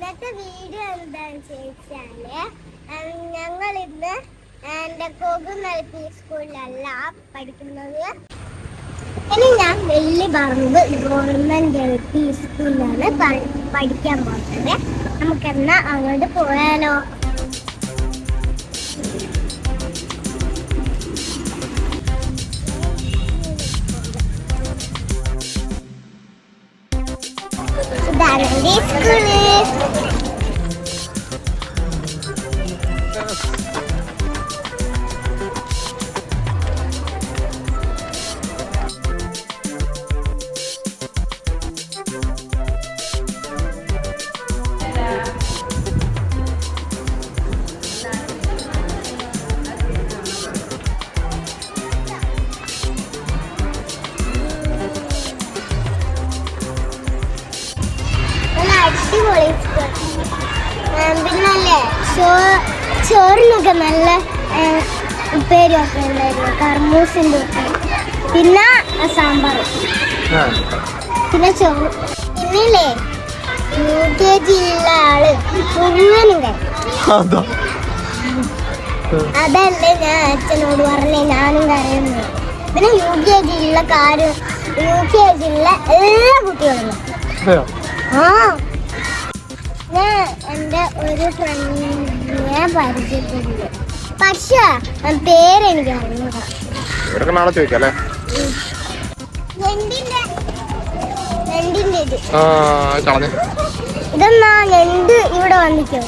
ഇന്നത്തെ വീഡിയോ എന്താണെന്ന് ചോദിച്ചാല് ഞങ്ങൾ ഇന്ന് എന്റെ കൊകുന്നൽ പി സ്കൂളിലല്ല പഠിക്കുന്നത്. ഇനി ഞാൻ വെള്ളിപറമ്പ് ഗവൺമെന്റ് എൽ പി സ്കൂളിലാണ് പഠിക്കാൻ പോകുന്നത്. നമുക്കെന്നാ അങ്ങോട്ട് പോയാലോ? ഇതാണ് എന്റെ സ്കൂള്. അടിപൊളി പിന്നല്ലേ ചോറിനൊക്കെ നല്ല ഉപ്പേരിയൊക്കെ ഉണ്ടായിരുന്നു, കർമൂസിൻ്റെ ഒക്കെ, പിന്നെ സാമ്പാർ, പിന്നെ ചോറ്. പിന്നില്ലേ UKG ഉള്ള ആള് മുഴുവനും കഴിക്കും. അതല്ലേ ഞാൻ അച്ഛനോട് പറഞ്ഞേ ഞാനും കരയുന്നു. പിന്നെ UKG ഉള്ള എല്ലാ കുട്ടികളും ഞാൻ എൻ്റെ ഒരു ഫ്രണ്ടിനെ പരിചയപ്പെടുന്നു, പക്ഷേ പേരെനിക്ക് അറിഞ്ഞൂടാ. ഇതെന്നാ ഞണ്ട് ഇവിടെ വന്നിക്കോ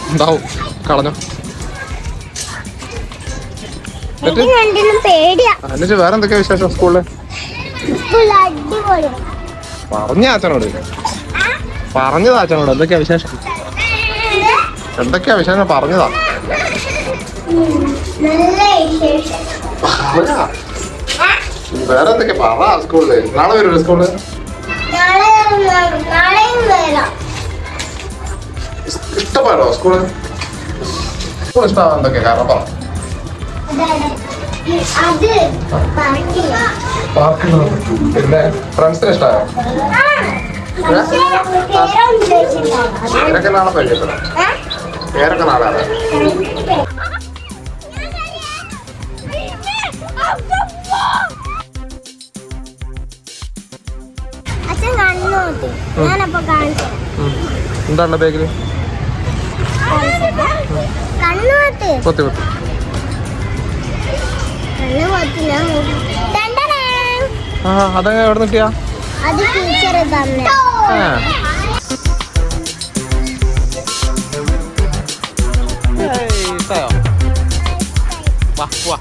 എനിക്ക് ഞണ്ടിനും പേടിയാ. വേറെന്തൊക്കെയാ വിശേഷം? സ്കൂളിൽ അടിപൊളി. പറഞ്ഞതാ അച്ഛനോട് എന്തൊക്കെയാ വിശേഷം? പറഞ്ഞതാ. വേറെ എന്തൊക്കെയാ പറ. സ്കൂളില് നാളെ വരും. സ്കൂളില് ഇഷ്ടപ്പെടോ? സ്കൂള് ഇഷ്ടമാവാൻ എന്തൊക്കെയാ കാരണം? പറ. പിന്നെ ഫ്രണ്ട്സിന് ഇഷ്ടമായോ? പേരൊക്കെ നാളെ പരിചയപ്പെടാം. പേരൊക്കെ നാളെ അച്ഛൻ കണ്ണോട്ടി ഞാനപ്പോ കാണിച്ചു. എന്താണ് ബാഗില്? കണ്ണോട്ട് കൊത്തി കൊത്തി അതെങ്ങനെ എവിടെ നിൽക്കിയാ? അത് ടീച്ചർ തന്നെ. വാ വാ